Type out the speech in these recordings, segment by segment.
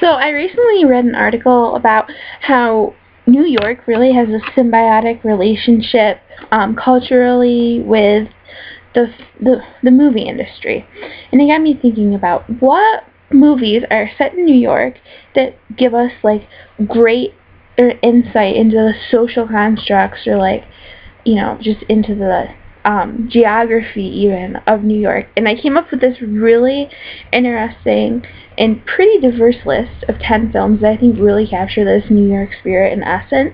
So I recently read an article about how New York really has a symbiotic relationship culturally with the movie industry, and it got me thinking about what movies are set in New York that give us like great insight into the social constructs, or like, just into the geography even of New York. And I came up with this really interesting and pretty diverse list of 10 films that I think really capture this New York spirit and essence.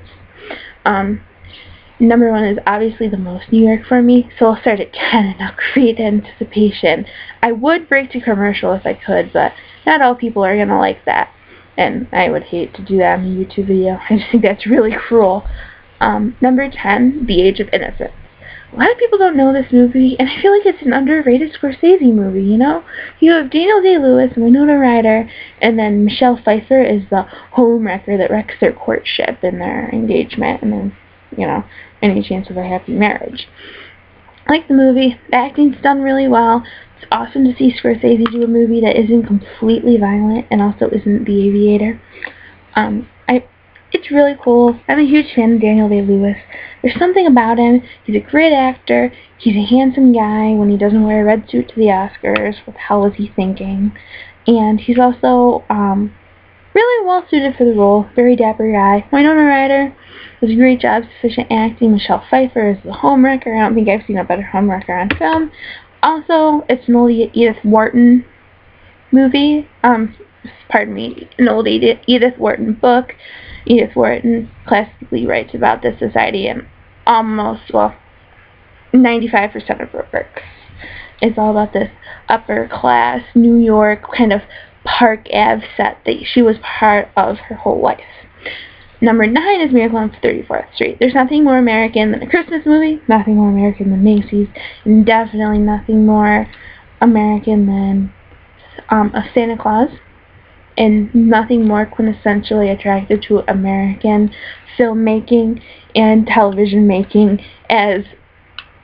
Number 1 is obviously the most New York for me, so I'll start at 10 and I'll create anticipation. I would break to commercial if I could, but not all people are going to like that, and I would hate to do that on a YouTube video. I just think that's really cruel. Number 10, The Age of Innocence. A lot of people don't know this movie, and I feel like it's an underrated Scorsese movie, You have Daniel Day-Lewis and Winona Ryder, and then Michelle Pfeiffer is the homewrecker that wrecks their courtship and their engagement, and then, any chance of a happy marriage. I like the movie. The acting's done really well. It's awesome to see Scorsese do a movie that isn't completely violent and also isn't The Aviator. It's really cool. I'm a huge fan of Daniel Day-Lewis. There's something about him. He's a great actor. He's a handsome guy when he doesn't wear a red suit to the Oscars. What the hell was he thinking? And he's also really well suited for the role. Very dapper guy. Winona Ryder does a great job, sufficient acting. Michelle Pfeiffer is the homewrecker. I don't think I've seen a better homewrecker on film. Also, it's an old Edith Wharton movie. An old Edith Wharton book. Edith Wharton classically writes about this society in 95% of her works. It's all about this upper class New York kind of Park Ave set that she was part of her whole life. Number 9 is Miracle on 34th Street. There's nothing more American than a Christmas movie, nothing more American than Macy's, and definitely nothing more American than a Santa Claus. And nothing more quintessentially attractive to American filmmaking and television making as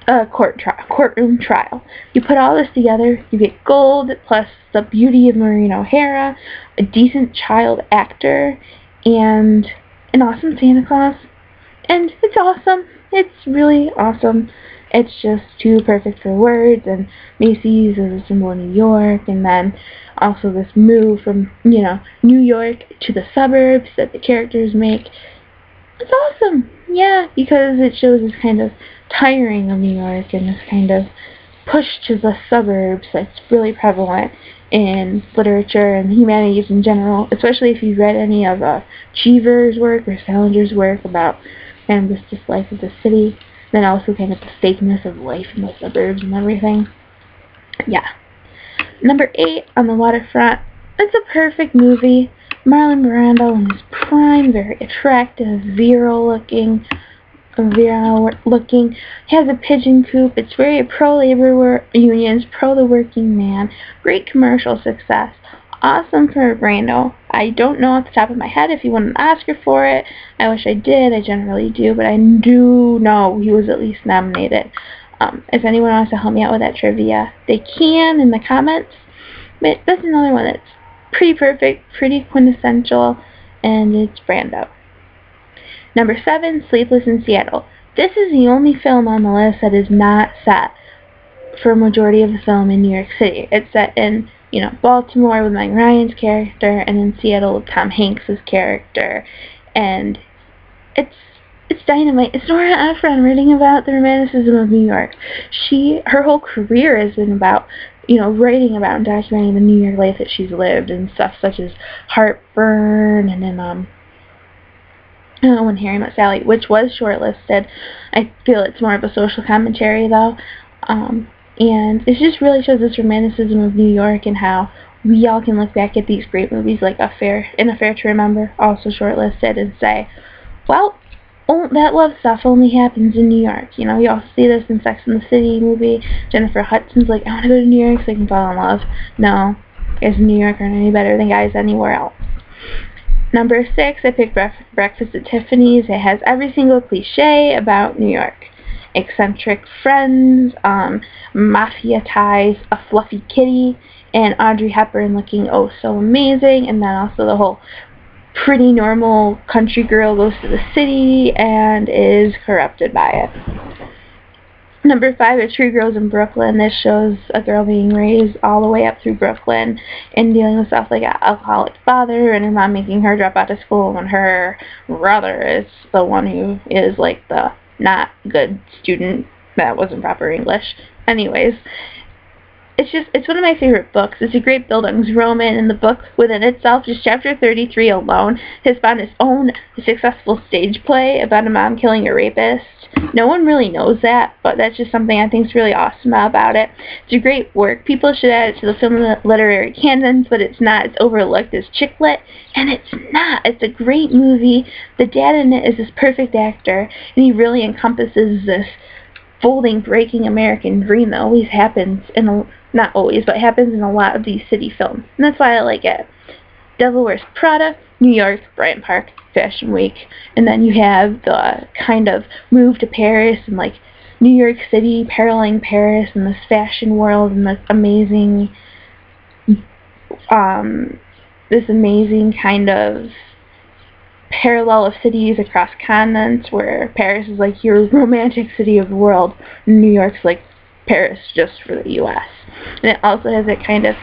a courtroom trial. You put all this together, you get gold, plus the beauty of Maureen O'Hara, a decent child actor, and an awesome Santa Claus. And it's awesome. It's really awesome. It's just too perfect for words, and Macy's is a symbol of New York, and then also this move from, New York to the suburbs that the characters make. It's awesome, yeah, because it shows this kind of tiring of New York and this kind of push to the suburbs that's really prevalent in literature and humanities in general, especially if you've read any of Cheever's work or Salinger's work about kind of this dislike of the city. Then also kind of the fakeness of life in the suburbs and everything. Yeah. Number 8, On the Waterfront. It's a perfect movie. Marlon Brando in his prime, very attractive, virile looking. Has a pigeon coop. It's very pro-labor unions, pro the working man. Great commercial success. Awesome for Brando. I don't know off the top of my head if he won an Oscar for it. I wish I did. I generally do, but I do know he was at least nominated. If anyone wants to help me out with that trivia, they can in the comments. But that's another one that's pretty perfect, pretty quintessential, and it's Brando. Number 7, Sleepless in Seattle. This is the only film on the list that is not set for a majority of the film in New York City. It's set in Baltimore with Meg Ryan's character, and in Seattle with Tom Hanks' character, and it's dynamite. It's Nora Ephron writing about the romanticism of New York. Her whole career has been about, writing about and documenting the New York life that she's lived, and stuff such as Heartburn, and then When Harry Met Sally, which was shortlisted. I feel it's more of a social commentary though. And it just really shows this romanticism of New York and how we all can look back at these great movies like A Fair to Remember, also shortlisted, and say, well, that love stuff only happens in New York. You also see this in Sex and the City movie. Jennifer Hudson's like, I want to go to New York so I can fall in love. No, guys in New York aren't any better than guys anywhere else. Number 6, I picked Breakfast at Tiffany's. It has every single cliche about New York. Eccentric friends, mafia ties, a fluffy kitty, and Audrey Hepburn looking oh so amazing, and then also the whole pretty normal country girl goes to the city and is corrupted by it. Number 5 is True Girls in Brooklyn. This shows a girl being raised all the way up through Brooklyn and dealing with stuff like an alcoholic father and her mom making her drop out of school when her brother is the one who is like the not good student. That wasn't proper English. Anyways, it's one of my favorite books. It's a great Bildungsroman, and the book within itself, just chapter 33 alone, has found its own successful stage play about a mom killing a rapist. No one really knows that, but that's just something I think is really awesome about it. It's a great work. People should add it to the film and literary canons, but it's not. It's overlooked as chick lit, and it's not. It's a great movie. The dad in it is this perfect actor, and he really encompasses this folding, breaking American dream that always happens not always, but happens in a lot of these city films. And that's why I like it. Devil Wears Prada, New York, Bryant Park, Fashion Week. And then you have the kind of move to Paris and like New York City paralleling Paris and this fashion world and this amazing kind of parallel of cities across continents where Paris is like your romantic city of the world, and New York's like Paris just for the U.S. And it also has that kind of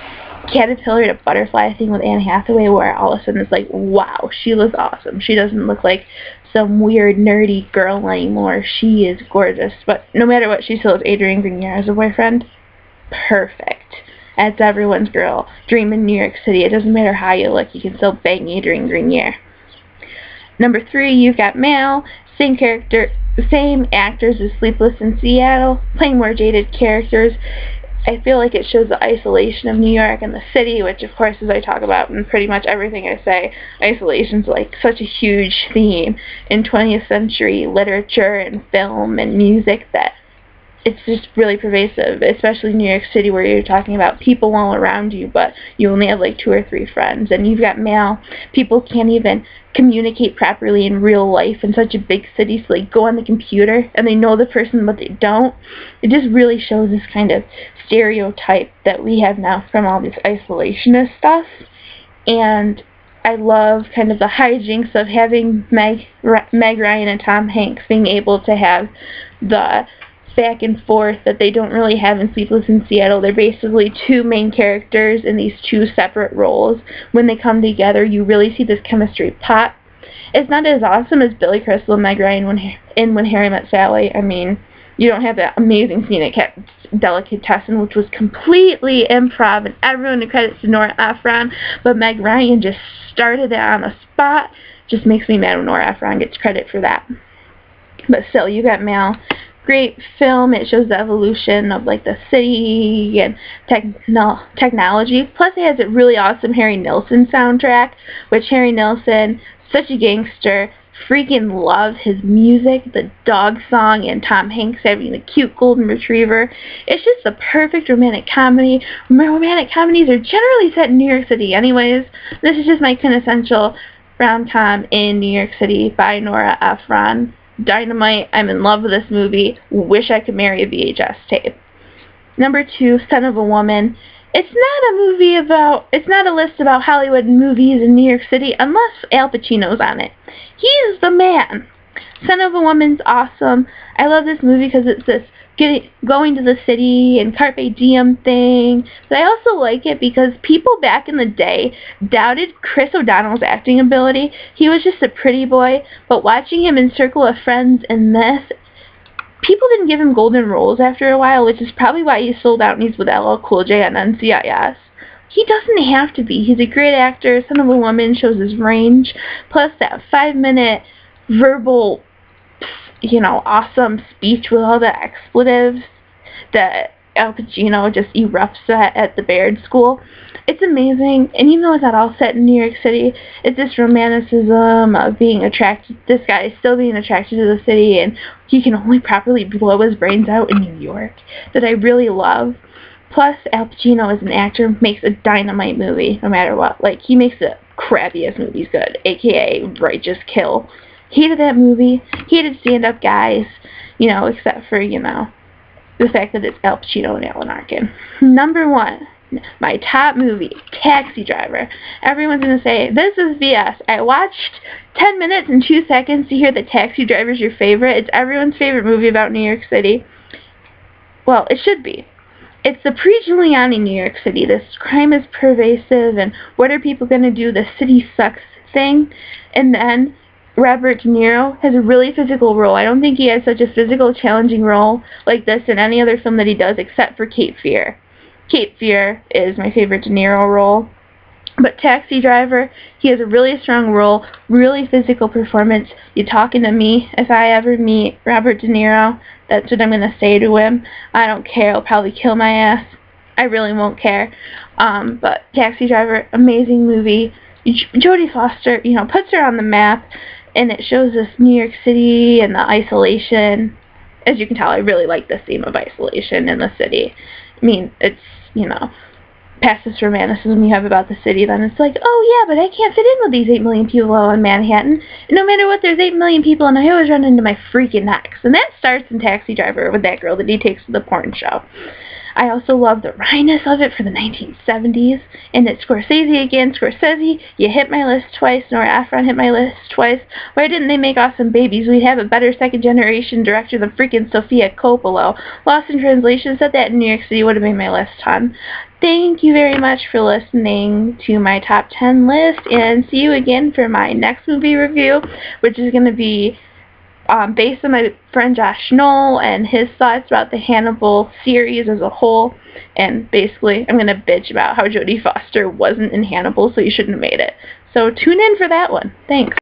caterpillar to butterfly thing with Anne Hathaway where all of a sudden it's like, wow, she looks awesome. She doesn't look like some weird nerdy girl anymore. She is gorgeous. But no matter what, she still has Adrian Grenier as a boyfriend. Perfect. That's everyone's girl. Dream in New York City. It doesn't matter how you look, you can still bang Adrian Grenier. Number 3, You've Got Mail. Same actors as Sleepless in Seattle, playing more jaded characters. I feel like it shows the isolation of New York and the city, which of course, as I talk about in pretty much everything I say, isolation's like such a huge theme in 20th century literature and film and music that it's just really pervasive, especially in New York City where you're talking about people all around you, but you only have like 2 or 3 friends. And You've Got Mail, people can't even communicate properly in real life in such a big city, so they go on the computer and they know the person but they don't. It just really shows this kind of stereotype that we have now from all this isolationist stuff. And I love kind of the hijinks of having Meg Ryan and Tom Hanks being able to have the back and forth that they don't really have in Sleepless in Seattle. They're basically 2 main characters in these 2 separate roles. When they come together, you really see this chemistry pop. It's not as awesome as Billy Crystal and Meg Ryan When Harry Met Sally. I mean, you don't have that amazing scene at Delicatessen, which was completely improv, and everyone credits to Nora Ephron, but Meg Ryan just started it on the spot. Just makes me mad when Nora Ephron gets credit for that. But still, You Got Mail. Great film. It shows the evolution of like the city and technology. Plus, it has a really awesome Harry Nilsson soundtrack, which Harry Nilsson, such a gangster, freaking love his music, the dog song, and Tom Hanks having the cute golden retriever. It's just the perfect romantic comedy. Romantic comedies are generally set in New York City anyways. This is just my quintessential rom-com in New York City by Nora Ephron. Dynamite. I'm in love with this movie. Wish I could marry a VHS tape. Number 2, Son of a Woman. It's not a list about Hollywood movies in New York City unless Al Pacino's on it. He's the man. Son of a Woman's awesome. I love this movie because it's this going to the city and carpe diem thing. But I also like it because people back in the day doubted Chris O'Donnell's acting ability. He was just a pretty boy, but watching him in Circle of Friends in this, people didn't give him golden roles after a while, which is probably why he sold out and he's with LL Cool J on NCIS. He doesn't have to be. He's a great actor. Son of a Woman shows his range. Plus that 5-minute verbal, awesome speech with all the expletives that Al Pacino just erupts at the Baird School. It's amazing, and even though it's not all set in New York City, it's this romanticism of this guy is still being attracted to the city, and he can only properly blow his brains out in New York, that I really love. Plus, Al Pacino as an actor makes a dynamite movie, no matter what. Like, he makes the crappiest movies good, a.k.a. Righteous Kill. Hated that movie. Hated Stand-Up Guys, except for, the fact that it's Al Pacino and Alan Arkin. Number 1, My top movie, Taxi Driver. Everyone's going to say, this is BS. I watched 10 minutes and 2 seconds to hear that Taxi Driver is your favorite. It's everyone's favorite movie about New York City. Well, it should be. It's the pre-Giuliani New York City. This crime is pervasive, and what are people going to do? The city sucks thing. And then Robert De Niro has a really physical role. I don't think he has such a physical, challenging role like this in any other film that he does, except for Cape Fear. Cape Fear is my favorite De Niro role. But Taxi Driver, he has a really strong role, really physical performance. You talking to me? If I ever meet Robert De Niro, that's what I'm going to say to him. I don't care. He'll probably kill my ass. I really won't care. But Taxi Driver, amazing movie. Jodie Foster, puts her on the map, and it shows us New York City and the isolation. As you can tell, I really like the theme of isolation in the city. I mean, it's, past this romanticism you have about the city, then it's like, oh yeah, but I can't fit in with these 8 million people in Manhattan. And no matter what, there's 8 million people, and I always run into my freaking ex. And that starts in Taxi Driver with that girl that he takes to the porn show. I also love the wryness of it for the 1970s. And it's Scorsese again. Scorsese, you hit my list twice. Nora Ephron hit my list twice. Why didn't they make Awesome Babies? We'd have a better second-generation director than freaking Sofia Coppola. Lost in Translation said that in New York City would have made my list ton. Thank you very much for listening to my top 10 list, and see you again for my next movie review, which is going to be based on my friend Josh Knoll and his thoughts about the Hannibal series as a whole. And basically, I'm going to bitch about how Jodie Foster wasn't in Hannibal, so you shouldn't have made it. So tune in for that one. Thanks.